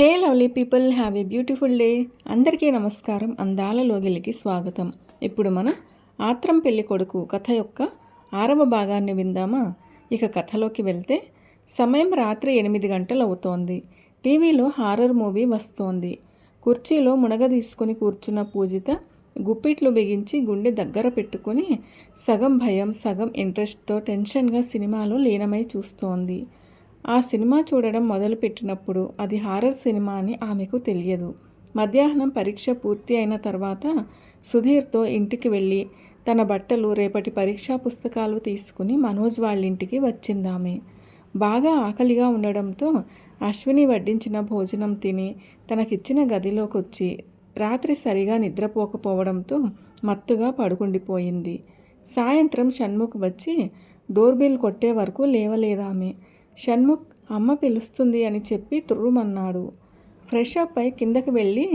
Hey lovely people, have a beautiful day. అందరికీ నమస్కారం. అందాల లోగిలికి స్వాగతం. ఇప్పుడు మనం ఆత్రం పెళ్లి కొడుకు కథ యొక్క 6వ భాగాన్ని విందామా. ఇక కథలోకి వెళ్తే సమయం రాత్రి 8 గంటలు అవుతోంది. టీవీలో హారర్ మూవీ వస్తోంది. కుర్చీలో మునగ తీసుకుని కూర్చున్న పూజిత గుప్పిట్లు బిగించి గుండె దగ్గర పెట్టుకుని సగం భయం సగం ఇంట్రెస్ట్తో టెన్షన్గా సినిమాలో లీనమై చూస్తోంది. ఆ సినిమా చూడడం మొదలుపెట్టినప్పుడు అది హారర్ సినిమా అని ఆమెకు తెలియదు. మధ్యాహ్నం పరీక్ష పూర్తి అయిన తర్వాత సుధీర్తో ఇంటికి వెళ్ళి తన బట్టలు, రేపటి పరీక్షా పుస్తకాలు తీసుకుని మనోజ్ వాళ్ళింటికి వచ్చిందామె. బాగా ఆకలిగా ఉండడంతో అశ్విని వడ్డించిన భోజనం తిని తనకిచ్చిన గదిలోకొచ్చి రాత్రి సరిగా నిద్రపోకపోవడంతో మత్తుగా పడుకుండిపోయింది. సాయంత్రం షణ్ముఖ్ వచ్చి డోర్బెల్ కొట్టే వరకు లేవలేదామె. షణ్ముఖ్ అమ్మ పిలుస్తుంది అని చెప్పి తుర్రుమన్నాడు. ఫ్రెష్ అప్ అయి కిందకి వెళ్ళి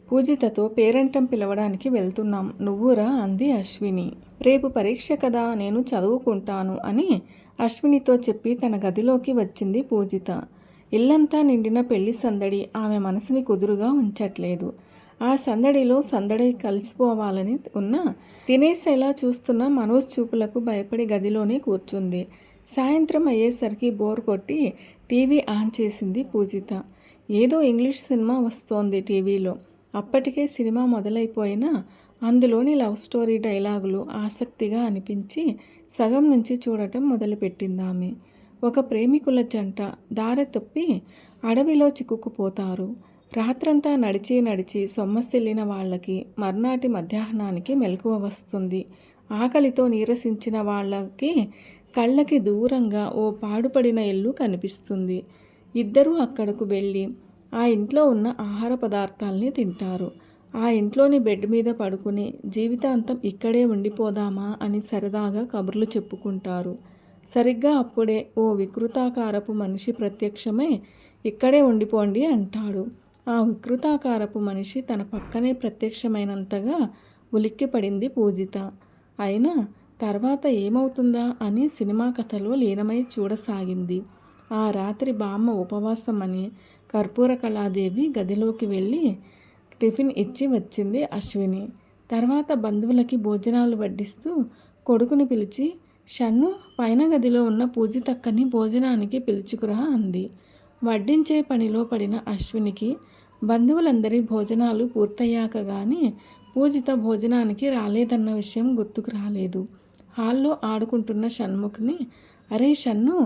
పూజితతో పేరంటం పిలవడానికి వెళ్తున్నాం, నువ్వురా అంది అశ్విని. రేపు పరీక్ష కదా, నేను చదువుకుంటాను అని అశ్వినితో చెప్పి తన గదిలోకి వచ్చింది పూజిత. ఇల్లంతా నిండిన పెళ్లి సందడి ఆమె మనసుని కుదురుగా ఉంచట్లేదు. ఆ సందడిలో సందడి కలిసిపోవాలని ఉన్నా తినేసేలా చూస్తున్న మనోజ్ చూపులకు భయపడి గదిలోనే కూర్చుంది. సాయంత్రం అయ్యేసరికి బోర్ కొట్టి టీవీ ఆన్ చేసింది పూజిత. ఏదో ఇంగ్లీష్ సినిమా వస్తోంది టీవీలో. అప్పటికే సినిమా మొదలైపోయినా అందులోని లవ్ స్టోరీ డైలాగులు ఆసక్తిగా అనిపించి సగం నుంచి చూడటం మొదలుపెట్టిందామె. ఒక ప్రేమికుల జంట దారి తప్పి అడవిలో చిక్కుకుపోతారు. రాత్రంతా నడిచి నడిచి సొమ్మసిల్లిన వాళ్ళకి మర్నాటి మధ్యాహ్నానికి మెలకువ వస్తుంది. ఆకలితో నీరసించిన వాళ్ళకి కళ్ళకి దూరంగా ఓ పాడుపడిన ఇల్లు కనిపిస్తుంది. ఇద్దరూ అక్కడకు వెళ్ళి ఆ ఇంట్లో ఉన్న ఆహార పదార్థాలని తింటారు. ఆ ఇంట్లోని బెడ్ మీద పడుకుని జీవితాంతం ఇక్కడే ఉండిపోదామా అని సరదాగా కబుర్లు చెప్పుకుంటారు. సరిగ్గా అప్పుడే ఓ వికృతాకారపు మనిషి ప్రత్యక్షమై ఇక్కడే ఉండిపోండి అంటాడు. ఆ వికృతాకారపు మనిషి తన పక్కనే ప్రత్యక్షమైనంతగా ఉలిక్కిపడింది పూజిత. అయినా తర్వాత ఏమవుతుందా అని సినిమా కథలో లీనమై చూడసాగింది. ఆ రాత్రి బామ్మ ఉపవాసం అని కర్పూర కళాదేవి గదిలోకి వెళ్ళి టిఫిన్ ఇచ్చి వచ్చింది అశ్విని. తర్వాత బంధువులకి భోజనాలు వడ్డిస్తూ కొడుకుని పిలిచి, షన్ను పైన గదిలో ఉన్న పూజితక్కని భోజనానికి పిలుచుకురా అంది. వడ్డించే పనిలో పడిన అశ్వినికి బంధువులందరి భోజనాలు పూర్తయ్యాక కానీ పూజిత భోజనానికి రాలేదన్న విషయం గుర్తుకు రాలేదు. హాల్లో ఆడుకుంటున్న షణ్ముఖ్ని, అరే షన్ను,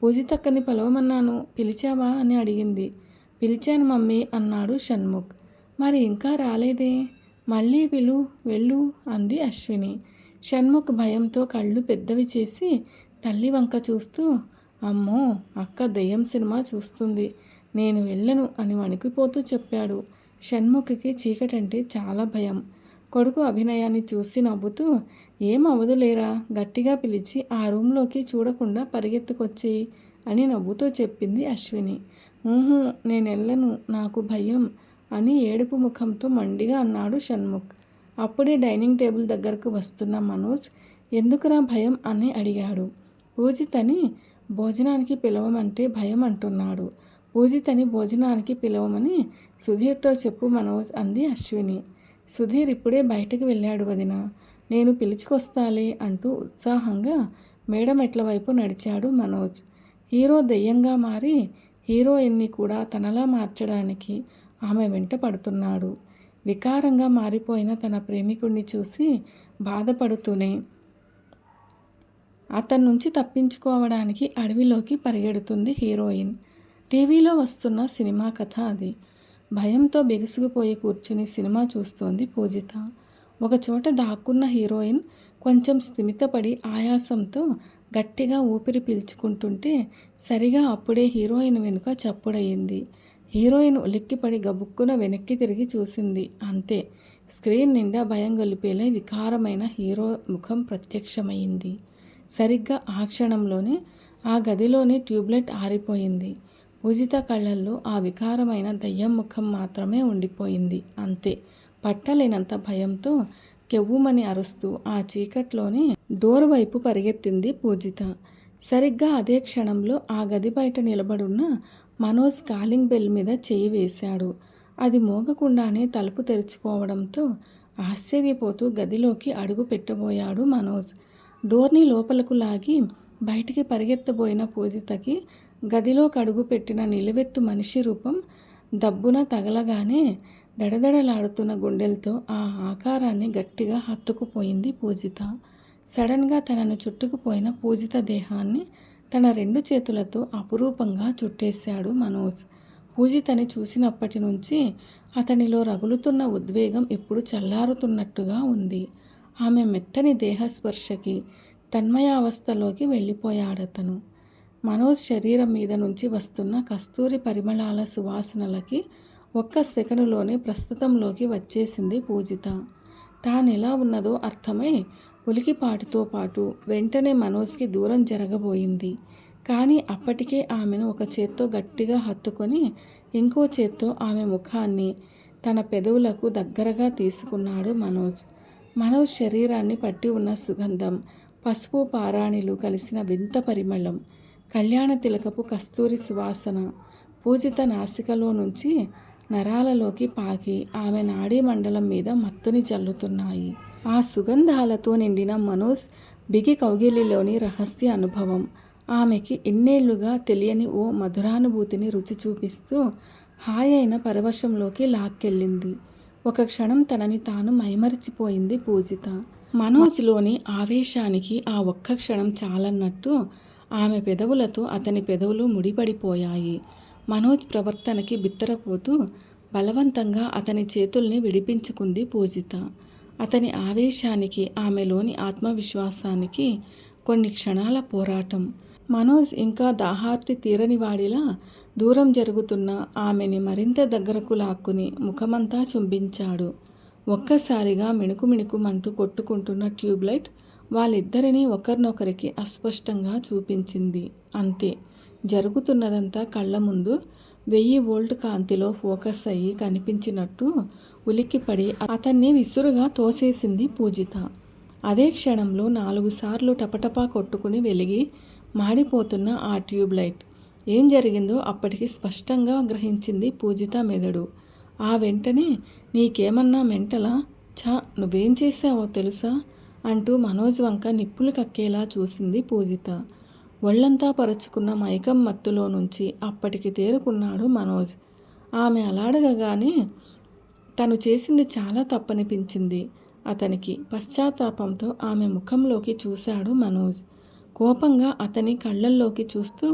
పూజితక్కని పిలవమన్నాను, పిలిచావా అని అడిగింది. పిలిచాను మమ్మీ అన్నాడు షణ్ముఖ్. మరి ఇంకా రాలేదే, మళ్ళీ వెళ్ళు అంది అశ్విని. షణ్ముఖ్ భయంతో కళ్ళు పెద్దవి చేసి తల్లి వంక చూస్తూ, అమ్మో అక్క దెయ్యం సినిమా చూస్తుంది, నేను వెళ్ళను అని వణికిపోతూ చెప్పాడు. షణ్ముఖ్కి చీకటంటే చాలా భయం. కొడుకు అభినయాన్ని చూసి నవ్వుతూ, ఏం అవదులేరా, గట్టిగా పిలిచి ఆ రూంలోకి చూడకుండా పరిగెత్తుకొచ్చేయి అని నవ్వుతూ చెప్పింది అశ్విని. నేను వెళ్ళను, నాకు భయం అని ఏడుపు ముఖంతో మండిగా అన్నాడు షణ్ముఖ్. అప్పుడే డైనింగ్ టేబుల్ దగ్గరకు వస్తున్న మనోజ్, ఎందుకురా భయం అని అడిగాడు. పూజితని భోజనానికి పిలవమంటే భయం అంటున్నాడు. పూజితని భోజనానికి పిలవమని సుధీర్తో చెప్పు మనోజ్ అంది అశ్విని. సుధీర్ ఇప్పుడే బయటకు వెళ్ళాడు వదినా, నేను పిలుచుకొస్తాలే అంటూ ఉత్సాహంగా మేడమెట్ల వైపు నడిచాడు మనోజ్. హీరో దెయ్యంగా మారి హీరోయిన్ని కూడా తనలా మార్చడానికి ఆమె వెంట పడుతున్నాడు. వికారంగా మారిపోయిన తన ప్రేమికుడిని చూసి బాధపడుతూనే అతని నుంచి తప్పించుకోవడానికి అడవిలోకి పరిగెడుతుంది హీరోయిన్. టీవీలో వస్తున్న సినిమా కథ అది. భయంతో బిగుసుకుపోయి కూర్చుని సినిమా చూస్తోంది పూజిత. ఒకచోట దాక్కున్న హీరోయిన్ కొంచెం స్థిమితపడి ఆయాసంతో గట్టిగా ఊపిరి పీల్చుకుంటుంటే సరిగా అప్పుడే హీరోయిన్ వెనుక చప్పుడయింది. హీరోయిన్ ఉలిక్కిపడి గబుక్కున వెనక్కి తిరిగి చూసింది. అంతే, స్క్రీన్ నిండా భయం గొలిపేలా వికారమైన హీరో ముఖం ప్రత్యక్షమైంది. సరిగ్గా ఆ క్షణంలోనే ఆ గదిలోని ట్యూబ్లైట్ ఆరిపోయింది. పూజిత కళ్ళల్లో ఆ వికారమైన దయ్యం ముఖం మాత్రమే ఉండిపోయింది. అంతే, పట్టలేనంత భయంతో కెవ్వుమని అరుస్తూ ఆ చీకట్లోనే డోర్ వైపు పరిగెత్తింది పూజిత. సరిగ్గా అదే క్షణంలో ఆ గది బయట నిలబడున్న మనోజ్ కాలింగ్ బెల్ మీద చెయ్యి వేశాడు. అది మోగకుండానే తలుపు తెరుచుకోవడంతో ఆశ్చర్యపోతూ గదిలోకి అడుగు పెట్టబోయాడు మనోజ్. డోర్ని లోపలకు లాగి బయటికి పరిగెత్తబోయిన పూజితకి గదిలోకి అడుగు పెట్టిన నిలువెత్తు మనిషి రూపం దబ్బున తగలగానే దడదడలాడుతున్న గుండెలతో ఆ ఆకారాన్ని గట్టిగా హత్తుకుపోయింది పూజిత. సడన్గా తనను చుట్టుకుపోయిన పూజిత దేహాన్ని తన 2 చేతులతో అపురూపంగా చుట్టేశాడు మనోజ్. పూజితని చూసినప్పటి నుంచి అతనిలో రగులుతున్న ఉద్వేగం ఇప్పుడు చల్లారుతున్నట్టుగా ఉంది. ఆమె మెత్తని దేహస్పర్శకి తన్మయావస్థలోకి వెళ్ళిపోయాడతను. మనోజ్ శరీరం మీద నుంచి వస్తున్న కస్తూరి పరిమళాల సువాసనలకి ఒక్క సెకనులోనే ప్రస్తుతంలోకి వచ్చేసింది పూజిత. తానెలా ఉన్నదో అర్థమై ఉలికిపాటుతో పాటు వెంటనే మనోజ్కి దూరం జరగబోయింది. కానీ అప్పటికే ఆమెను ఒక చేత్తో గట్టిగా హత్తుకొని ఇంకో చేత్తో ఆమె ముఖాన్ని తన పెదవులకు దగ్గరగా తీసుకున్నాడు మనోజ్. మనోజ్ శరీరాన్ని పట్టి ఉన్న సుగంధం, పసుపు పారాణిలు కలిసిన వింత పరిమళం, కళ్యాణ తిలకపు కస్తూరి సువాసన పూజిత నాసికలో నుంచి నరాలలోకి పాకి ఆమె నాడీ మండలం మీద మత్తుని జల్లుతున్నాయి. ఆ సుగంధాలతో నిండిన మనోజ్ బిగి కౌగిలిలోని రహస్య అనుభవం ఆమెకి ఇన్నేళ్లుగా తెలియని ఓ మధురానుభూతిని రుచి చూపిస్తూ హాయైన పరవశంలోకి లాక్కెళ్ళింది. ఒక క్షణం తనని తాను మైమరిచిపోయింది పూజిత. మనోజ్లోని ఆవేశానికి ఆ ఒక్క క్షణం చాలన్నట్టు ఆమె పెదవులతో అతని పెదవులు ముడిపడిపోయాయి. మనోజ్ ప్రవర్తనకి బిత్తరపోతూ బలవంతంగా అతని చేతుల్ని విడిపించుకుంది పూజిత. అతని ఆవేశానికి, ఆమెలోని ఆత్మవిశ్వాసానికి కొన్ని క్షణాల పోరాటం. మనోజ్ ఇంకా దాహార్తి తీరని వాడిలా దూరం జరుగుతున్న ఆమెని మరింత దగ్గరకు లాక్కుని ముఖమంతా చుంబించాడు. ఒక్కసారిగా మిణుకుమిణుకుమంటూ కొట్టుకుంటున్న ట్యూబ్లైట్ వాళ్ళిద్దరినీ ఒకరినొకరికి అస్పష్టంగా చూపించింది. అంతే, జరుగుతున్నదంతా కళ్ళ ముందు 1000 వోల్ట్ కాంతిలో ఫోకస్ అయ్యి కనిపించినట్టు ఉలిక్కిపడి అతన్ని విసురుగా తోసేసింది పూజిత. అదే క్షణంలో 4 సార్లు టపటపా కొట్టుకుని వెలిగి మాడిపోతున్న ఆ ట్యూబ్లైట్ ఏం జరిగిందో అప్పటికి స్పష్టంగా గ్రహించింది పూజిత మెదడు. ఆ వెంటనే నీకేమన్నా మెంటలా? ఛా, నువ్వేం చేశావో తెలుసా అంటూ మనోజ్ వంక నిప్పులు కక్కేలా చూసింది పూజిత. ఒళ్లంతా పరుచుకున్న మైకం మత్తులో నుంచి అప్పటికి తేరుకున్నాడు మనోజ్. ఆమె అలాడగానే తను చేసింది చాలా తప్పనిపించింది అతనికి. పశ్చాత్తాపంతో ఆమె ముఖంలోకి చూశాడు మనోజ్. కోపంగా అతని కళ్ళల్లోకి చూస్తూ,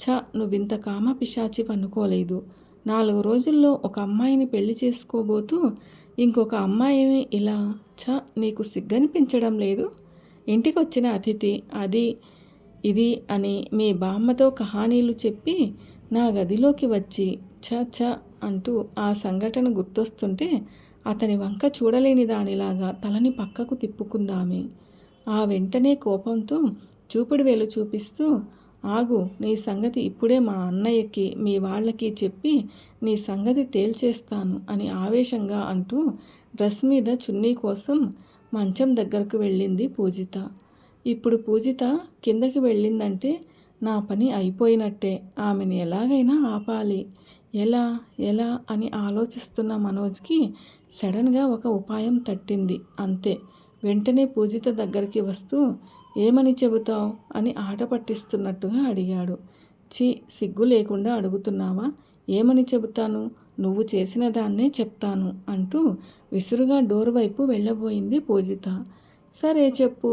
ఛ, నువ్వింత కామపిశాచి పనుకోలేదు. 4 రోజుల్లో ఒక అమ్మాయిని పెళ్లి చేసుకోబోతూ ఇంకొక అమ్మాయిని ఇలా, ఛ, నీకు సిగ్గనిపించడం లేదు? ఇంటికొచ్చిన అతిథి అది ఇది అని మీ బామ్మతో కహానీలు చెప్పి నా గదిలోకి వచ్చి ఛ ఛ అంటూ ఆ సంఘటన గుర్తొస్తుంటే అతని వంక చూడలేని దానిలాగా తలని పక్కకు తిప్పుకుందామే. ఆ వెంటనే కోపంతో చూపుడు వేలు చూపిస్తూ, ఆగు, నీ సంగతి ఇప్పుడే మా అన్నయ్యకి మీ వాళ్ళకి చెప్పి నీ సంగతి తేల్చేస్తాను అని ఆవేశంగా అంటూ డ్రెస్ మీద చున్నీ కోసం మంచం దగ్గరకు వెళ్ళింది పూజిత. ఇప్పుడు పూజిత కిందకి వెళ్ళిందంటే నా పని అయిపోయినట్టే. ఆమెను ఎలాగైనా ఆపాలి. ఎలా ఎలా అని ఆలోచిస్తున్న మనోజ్కి సడన్గా ఒక ఉపాయం తట్టింది. అంతే, వెంటనే పూజిత దగ్గరికి వస్తూ ఏమని చెబుతావు అని ఆట పట్టిస్తున్నట్టుగా అడిగాడు. ఛీ, సిగ్గు లేకుండా అడుగుతున్నావా? ఏమని చెబుతాను? నువ్వు చేసిన దాన్నే చెప్తాను అంటూ విసురుగా డోర్ వైపు వెళ్ళబోయింది పూజిత. సరే చెప్పు,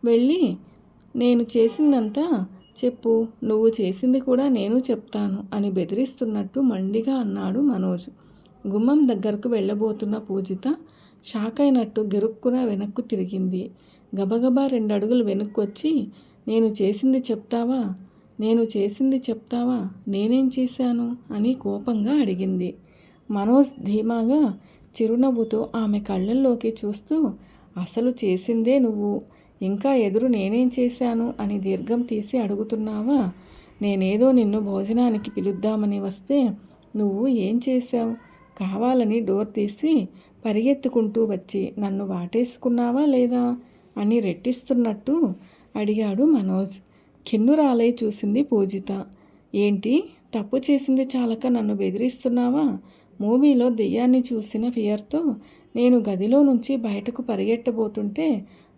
వెళ్ళి నేను చేసిందంతా చెప్పు, నువ్వు చేసింది కూడా నేను చెప్తాను అని బెదిరిస్తున్నట్టు మండిగా అన్నాడు మనోజ్. గుమ్మం దగ్గరకు వెళ్ళబోతున్న పూజిత షాక్ అయినట్టు గిరుక్కున వెనక్కు తిరిగింది. గబగబా 2 అడుగులు వెనక్కొచ్చి, నేను చేసింది చెప్తావా? నేను చేసింది చెప్తావా? నేనేం చేశాను అని కోపంగా అడిగింది. మనోజ్ ధీమాగా చిరునవ్వుతో ఆమె కళ్ళల్లోకి చూస్తూ, అసలు చేసిందే నువ్వు, ఇంకా ఎదురు నేనేం చేశాను అని దీర్ఘం తీసి అడుగుతున్నావా? నేనేదో నిన్ను భోజనానికి పిలుద్దామని వస్తే నువ్వు ఏం చేశావు? కావాలని డోర్ తీసి పరిగెత్తుకుంటూ వచ్చి నన్ను వాటేసుకున్నావా లేదా అని రెట్టిస్తున్నట్టు అడిగాడు మనోజ్. కిన్నురాలై చూసింది పూజిత. ఏంటి, తప్పు చేసింది చాలక నన్ను బెదిరిస్తున్నావా? మూవీలో దెయ్యాన్ని చూసిన ఫియర్తో నేను గదిలో నుంచి బయటకు పరిగెట్టబోతుంటే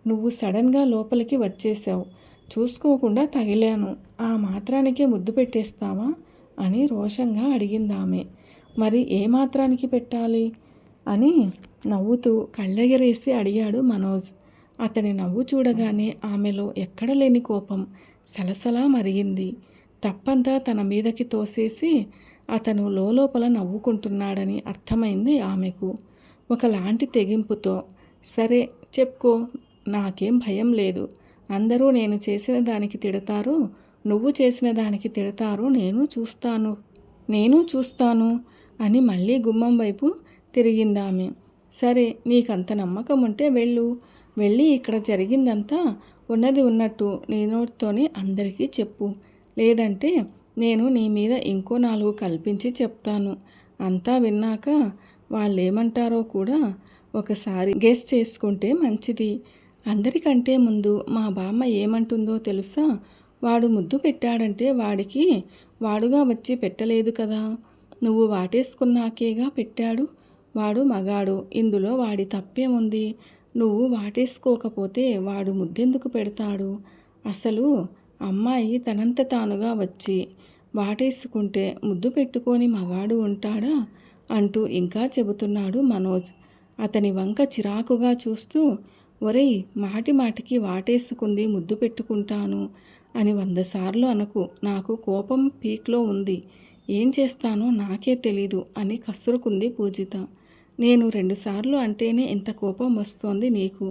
నువ్వు సడన్గా లోపలికి వచ్చేసావు. చూసుకోకుండా తగిలాను. ఆ మాత్రానికే ముద్దు పెట్టేస్తావా అని రోషంగా అడిగిందామె. మరి ఏ మాత్రానికి పెట్టాలి అని నవ్వుతూ కళ్ళెగరేసి అడిగాడు మనోజ్. అతని నవ్వు చూడగానే ఆమెలో ఎక్కడ లేని కోపం సలసలా మరిగింది. తప్పంతా తన మీదకి తోసేసి అతను లోపల నవ్వుకుంటున్నాడని అర్థమైంది ఆమెకు. ఒకలాంటి తెగింపుతో, సరే చెప్పుకో, నాకేం భయం లేదు. అందరూ నేను చేసిన దానికి తిడతారు, నువ్వు చేసిన దానికి తిడతారు, నేను చూస్తాను అని మళ్ళీ గుమ్మం వైపు తిరిగిందామె. సరే, నీకంత నమ్మకం ఉంటే వెళ్ళి ఇక్కడ జరిగిందంతా ఉన్నది ఉన్నట్టు నీ నోటితోనే అందరికీ చెప్పు. లేదంటే నేను నీ మీద ఇంకో 4 కల్పించి చెప్తాను. అంతా విన్నాక వాళ్ళేమంటారో కూడా ఒకసారి గెస్ చేసుకుంటే మంచిది. అందరికంటే ముందు మా బామ్మ ఏమంటుందో తెలుసా? వాడు ముద్దు పెట్టాడంటే వాడికి వాడుగా వచ్చి పెట్టలేదు కదా, నువ్వు వాటేసుకున్నాకేగా పెట్టాడు. వాడు మగాడు, ఇందులో వాడి తప్పేముంది? నువ్వు వాటేసుకోకపోతే వాడు ముద్దెందుకు పెడతాడు? అసలు అమ్మాయి తనంత తానుగా వచ్చి వాటేసుకుంటే ముద్దు పెట్టుకొని మగాడు ఉంటాడా అంటూ ఇంకా చెబుతున్నాడు మనోజ్. అతని వంక చిరాకుగా చూస్తూ, ఒరేయ్, మాటికి వాటేసుకుంది ముద్దు పెట్టుకుంటాను అని 100 సార్లు అనకు. నాకు కోపం పీక్లో ఉంది. ఏం చేస్తానో నాకే తెలీదు అని కసురుకుంది పూజిత. నేను 2 సార్లు అంటేనే ఇంత కోపం వస్తోంది నీకు.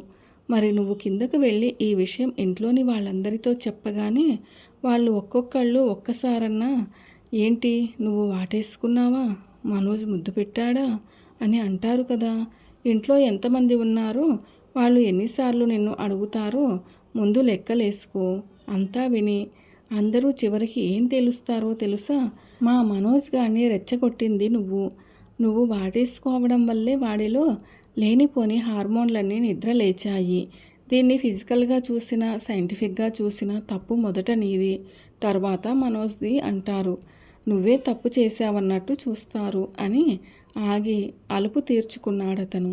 మరి నువ్వు కిందకు వెళ్ళి ఈ విషయం ఇంట్లోని వాళ్ళందరితో చెప్పగానే వాళ్ళు ఒక్కొక్కళ్ళు ఒక్కసారన్నా ఏంటి నువ్వు వాటేసుకున్నావా, మనోజ్ ముద్దు పెట్టాడా అని అంటారు కదా. ఇంట్లో ఎంతమంది ఉన్నారో వాళ్ళు ఎన్నిసార్లు నిన్ను అడుగుతారో ముందు లెక్కలేసుకో. అంతా విని అందరూ చివరికి ఏం తెలుస్తారో తెలుసా? మా మనోజ్ గారిని రెచ్చగొట్టింది నువ్వు వాటేసుకోవడం వల్లే వాడిలో లేనిపోని హార్మోన్లన్నీ నిద్ర లేచాయి. దీన్ని ఫిజికల్గా చూసినా సైంటిఫిక్గా చూసినా తప్పు మొదట నీది, తర్వాత మనోజ్ది అంటారు. నువ్వే తప్పు చేశావన్నట్టు చూస్తారు అని ఆగి అలుపు తీర్చుకున్నాడతను.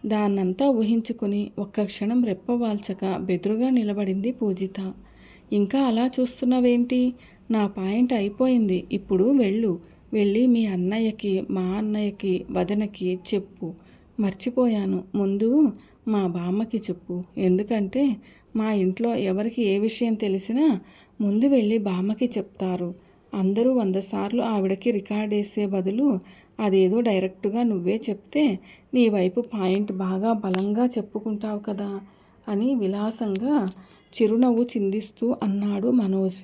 దాన్నంతా ఊహించుకుని ఒక్క క్షణం రెప్పవాల్చక బెదురుగా నిలబడింది పూజిత. ఇంకా అలా చూస్తున్నావేంటి? నా పాయింట్ అయిపోయింది. ఇప్పుడు వెళ్ళి మీ అన్నయ్యకి, మా అన్నయ్యకి, వదనకి చెప్పు. మర్చిపోయాను, ముందు మా బామ్మకి చెప్పు. ఎందుకంటే మా ఇంట్లో ఎవరికి ఏ విషయం తెలిసినా ముందు వెళ్ళి బామ్మకి చెప్తారు. అందరూ 100 సార్లు ఆవిడకి రికార్డేసే బదులు అదేదో డైరెక్టుగా నువ్వే చెప్తే నీ వైపు పాయింట్ బాగా బలంగా చెప్పుకుంటావు కదా అని విలాసంగా చిరునవ్వు చిందిస్తూ అన్నాడు మనోజ్.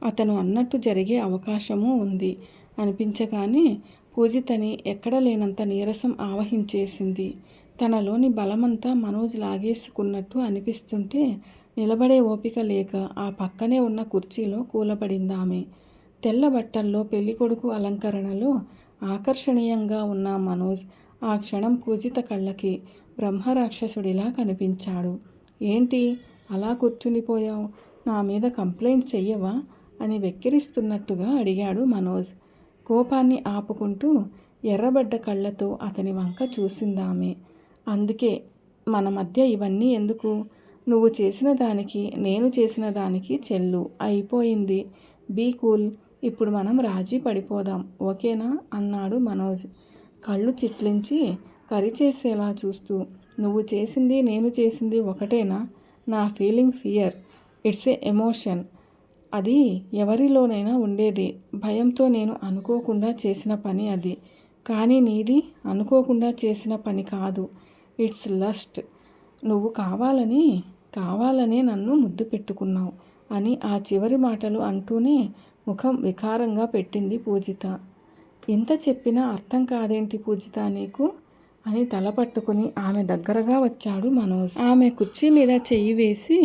అతను అన్నట్టు జరిగే అవకాశమూ ఉంది అనిపించగానే పూజితని ఎక్కడ లేనంత నీరసం ఆవహించేసింది. తనలోని బలమంతా మనోజ్ లాగేసుకున్నట్టు అనిపిస్తుంటే నిలబడే ఓపిక లేక ఆ పక్కనే ఉన్న కుర్చీలో కూలబడిందామె. తెల్ల బట్టల్లో పెళ్ళికొడుకు అలంకరణలో ఆకర్షణీయంగా ఉన్న మనోజ్ ఆ క్షణం పూజిత కళ్ళకి బ్రహ్మరాక్షసుడిలా కనిపించాడు. ఏంటి అలా కూర్చునిపోయావు? నా మీద కంప్లైంట్ చెయ్యవా అని వెక్కిరిస్తున్నట్టుగా అడిగాడు మనోజ్. కోపాన్ని ఆపుకుంటూ ఎర్రబడ్డ కళ్ళతో అతని వంక చూసిందామె. అందుకే మన మధ్య ఇవన్నీ ఎందుకు? నువ్వు చేసిన దానికి నేను చేసిన దానికి చెల్లు అయిపోయింది. Be cool. ఇప్పుడు మనం రాజీ పడిపోదాం, ఓకేనా అన్నాడు మనోజ్ కళ్ళు చిట్లించి కరిచేసేలా చూస్తూ. నువ్వు చేసింది నేను చేసింది ఒకటేనా? నా feeling fear, it's a emotion. అది ఎవరిలోనైనా ఉండేది. భయంతో నేను అనుకోకుండా చేసిన పని అది. కానీ నీది అనుకోకుండా చేసిన పని కాదు, ఇట్స్ లస్ట్. నువ్వు కావాలనే నన్ను ముద్దు పెట్టుకున్నావు అని ఆ చివరి మాటలు అంటూనే ముఖం వికారంగా పెట్టింది పూజిత. ఇంత చెప్పినా అర్థం కాదేంటి పూజిత నీకు అని తల పట్టుకుని ఆమె దగ్గరగా వచ్చాడు మనోజ్. ఆమె కుర్చీ మీద చెయ్యి వేసి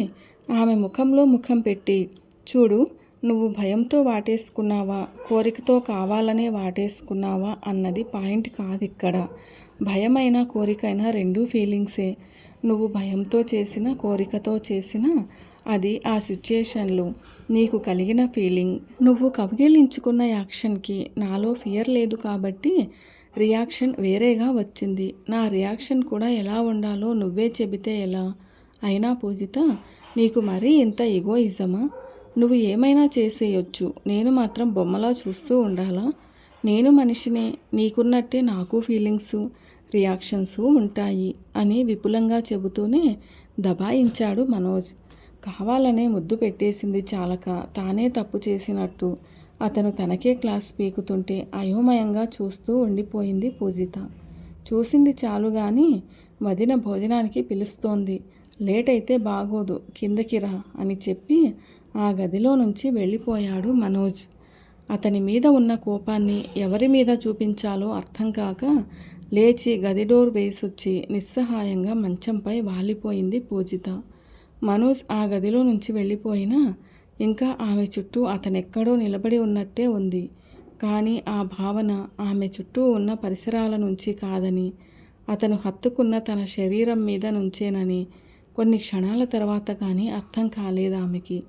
ఆమె ముఖంలో ముఖం పెట్టి, చూడు, నువ్వు భయంతో వాటేసుకున్నావా, కోరికతో కావాలనే వాటేసుకున్నావా అన్నది పాయింట్ కాదిక్కడ. భయమైనా కోరికైనా రెండూ ఫీలింగ్సే. నువ్వు భయంతో చేసినా కోరికతో చేసినా అది ఆ సిచ్యుయేషన్లో నీకు కలిగిన ఫీలింగ్. నువ్వు కౌగిలించుకున్న యాక్షన్కి నాలో ఫియర్ లేదు కాబట్టి రియాక్షన్ వేరేగా వచ్చింది. నా రియాక్షన్ కూడా ఎలా ఉండాలో నువ్వే చెబితే ఎలా? అయినా పూజిత, నీకు మరీ ఇంత ఈగోయిజమా? నువ్వు ఏమైనా చేసేయొచ్చు, నేను మాత్రం బొమ్మలా చూస్తూ ఉండాలా? నేను మనిషినే, నీకున్నట్టే నాకు ఫీలింగ్స్, రియాక్షన్స్ ఉంటాయి అని విపులంగా చెబుతూనే దబాయించాడు మనోజ్. కావాలనే ముద్దు పెట్టేసింది చాలక తానే తప్పు చేసినట్టు అతను తనకే క్లాస్ పీకుతుంటే అయోమయంగా చూస్తూ ఉండిపోయింది పూజిత. చూసింది చాలు గాని వదిన భోజనానికి పిలుస్తోంది, లేట్ అయితే బాగోదు, కిందకి రా అని చెప్పి ఆ గదిలో నుంచి వెళ్ళిపోయాడు మనోజ్. అతని మీద ఉన్న కోపాన్ని ఎవరి మీద చూపించాలో అర్థం కాక లేచి గది డోర్ వేసొచ్చి నిస్సహాయంగా మంచంపై వాలిపోయింది పూజిత. మనోజ్ ఆ గదిలో నుంచి వెళ్ళిపోయినా ఇంకా ఆమె చుట్టూ అతనెక్కడో నిలబడి ఉన్నట్టే ఉంది. కానీ ఆ భావన ఆమె చుట్టూ ఉన్న పరిసరాల నుంచి కాదని, అతను హత్తుకున్న తన శరీరం మీద నుంచేనని కొన్ని క్షణాల తర్వాత కానీ అర్థం కాలేదు ఆమెకి.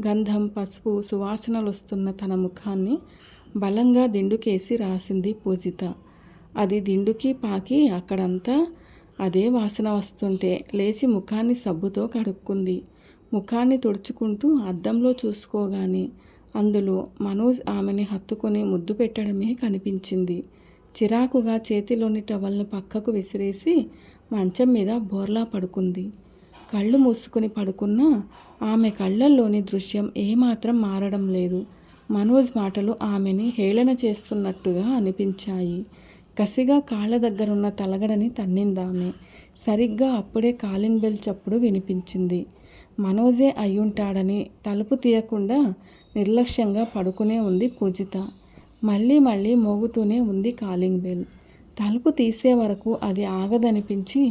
గంధం, పసుపు సువాసనలొస్తున్న తన ముఖాన్ని బలంగా దిండుకేసి రాసింది పూజిత. అది దిండుకి పాకి అక్కడంతా అదే వాసన వస్తుంటే లేచి ముఖాన్ని సబ్బుతో కడుక్కుంది. ముఖాన్ని తుడుచుకుంటూ అద్దంలో చూసుకోగానే అందులో మనోజ్ ఆమెని హత్తుకొని ముద్దు పెట్టడమే కనిపించింది. చిరాకుగా చేతిలోని టవల్ను పక్కకు విసిరేసి మంచం మీద బోర్లా పడుకుంది. కళ్ళు మూసుకుని పడుకున్న ఆమె కళ్ళల్లోని దృశ్యం ఏమాత్రం మారడం లేదు. మనోజ్ మాటలు ఆమెని హేళన చేస్తున్నట్టుగా అనిపించాయి. కసిగా కాళ్ళ దగ్గరున్న తలగడని తన్నిందామె. సరిగ్గా అప్పుడే కాలింగ్ బెల్ చప్పుడు వినిపించింది. మనోజే అయ్యుంటాడని తలుపు తీయకుండా నిర్లక్ష్యంగా పడుకునే ఉంది పూజిత. మళ్ళీ మళ్ళీ మోగుతూనే ఉంది కాలింగ్ బెల్. తలుపు తీసే వరకు అది ఆగదనిపించి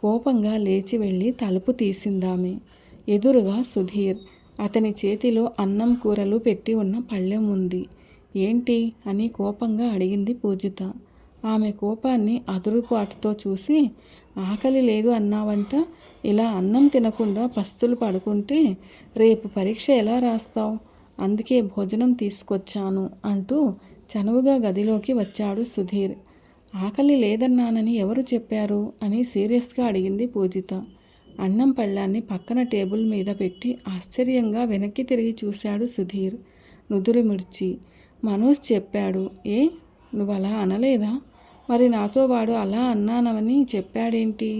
కోపంగా లేచి వెళ్ళి తలుపు తీసిందామె. ఎదురుగా సుధీర్. అతని చేతిలో అన్నం కూరలు పెట్టి ఉన్న పళ్ళెం ఉంది. ఏంటి అని కోపంగా అడిగింది పూజిత. ఆమె కోపాన్ని అదురుపాటుతో చూసి, ఆకలి లేదు అన్నావంట, ఇలా అన్నం తినకుండా పస్తులు పడుకుంటే రేపు పరీక్ష ఎలా రాస్తావు? అందుకే భోజనం తీసుకొచ్చాను అంటూ చనువుగా గదిలోకి వచ్చాడు సుధీర్. ఆకలి లేదన్నానని ఎవరు చెప్పారు అని సీరియస్గా అడిగింది పూజిత. అన్నం పళ్ళాన్ని పక్కన టేబుల్ మీద పెట్టి ఆశ్చర్యంగా వెనక్కి తిరిగి చూశాడు సుధీర్ నుదురు మిడ్చి. మనోజ్ చెప్పాడు. ఏ, నువ్వు అలా అనలేదా? మరి నాతో వాడు అలా అన్నానని చెప్పాడేంటి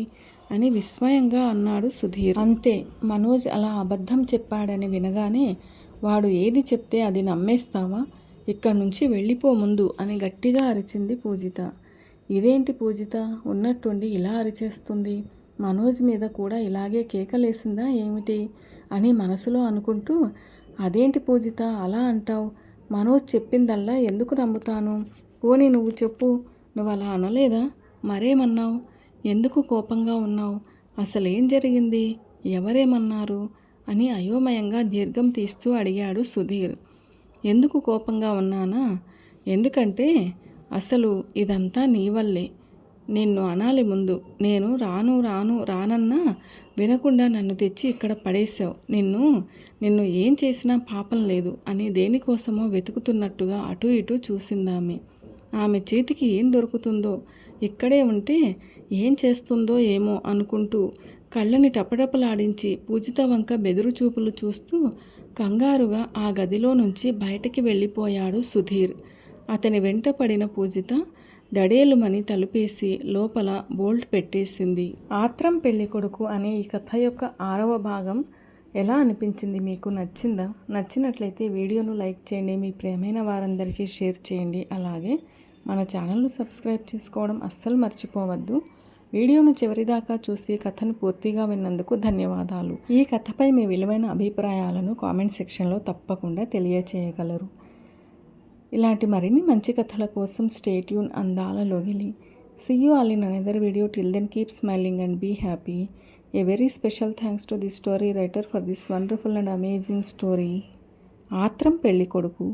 అని విస్మయంగా అన్నాడు సుధీర్. అంతే, మనోజ్ అలా అబద్ధం చెప్పాడని వినగానే వాడు ఏది చెప్తే అది నమ్మేస్తావా? ఇక్కడి నుంచి వెళ్ళిపో ముందు అని గట్టిగా అరిచింది పూజిత. ఇదేంటి పూజిత ఉన్నట్టుండి ఇలా అరిచేస్తుంది? మనోజ్ మీద కూడా ఇలాగే కేకలేసిందా ఏమిటి అని మనసులో అనుకుంటూ, అదేంటి పూజిత అలా అంటావు? మనోజ్ చెప్పిందల్లా ఎందుకు నమ్ముతాను? పోనీ నువ్వు చెప్పు, నువ్వు అలా అనలేదా? మరేమన్నావు? ఎందుకు కోపంగా ఉన్నావు? అసలేం జరిగింది? ఎవరేమన్నారు అని అయోమయంగా దీర్ఘం తీస్తూ అడిగాడు సుధీర్. ఎందుకు కోపంగా ఉన్నానా? ఎందుకంటే అసలు ఇదంతా నీ వల్లే. నిన్ను అనాలి ముందు. నేను రానన్నా వినకుండా నన్ను తెచ్చి ఇక్కడ పడేశావు. నిన్ను ఏం చేసినా పాపం లేదు అని దేనికోసమో వెతుకుతున్నట్టుగా అటు ఇటు చూసిందామె. ఆమె చేతికి ఏం దొరుకుతుందో, ఇక్కడే ఉంటే ఏం చేస్తుందో ఏమో అనుకుంటూ కళ్ళని టపటపలాడించి పూజిత వంక బెదురు చూపులు చూస్తూ కంగారుగా ఆ గదిలో నుంచి బయటికి వెళ్ళిపోయాడు సుధీర్. అతని వెంట పడిన పూజిత దడేలుమని తలుపేసి లోపల బోల్ట్ పెట్టేసింది. ఆత్రం పెళ్ళికొడుకు అనే ఈ కథ యొక్క 6వ భాగం ఎలా అనిపించింది? మీకు నచ్చిందా? నచ్చినట్లయితే వీడియోను లైక్ చేయండి, మీ ప్రియమైన వారందరికీ షేర్ చేయండి. అలాగే మన ఛానల్ను సబ్స్క్రైబ్ చేసుకోవడం అస్సలు మర్చిపోవద్దు. వీడియోను చివరిదాకా చూసి కథను పూర్తిగా విన్నందుకు ధన్యవాదాలు. ఈ కథపై మీ విలువైన అభిప్రాయాలను కామెంట్ సెక్షన్లో తప్పకుండా తెలియచేయగలరు. ఇలాంటి మరిన్ని మంచి కథల కోసం స్టే ట్యూన్ అందాల లోగిలి. See you all in another video. Till then, keep smiling and be happy. A very special thanks to the story writer for this wonderful and amazing story. ఆత్రం పెళ్ళికొడుకు.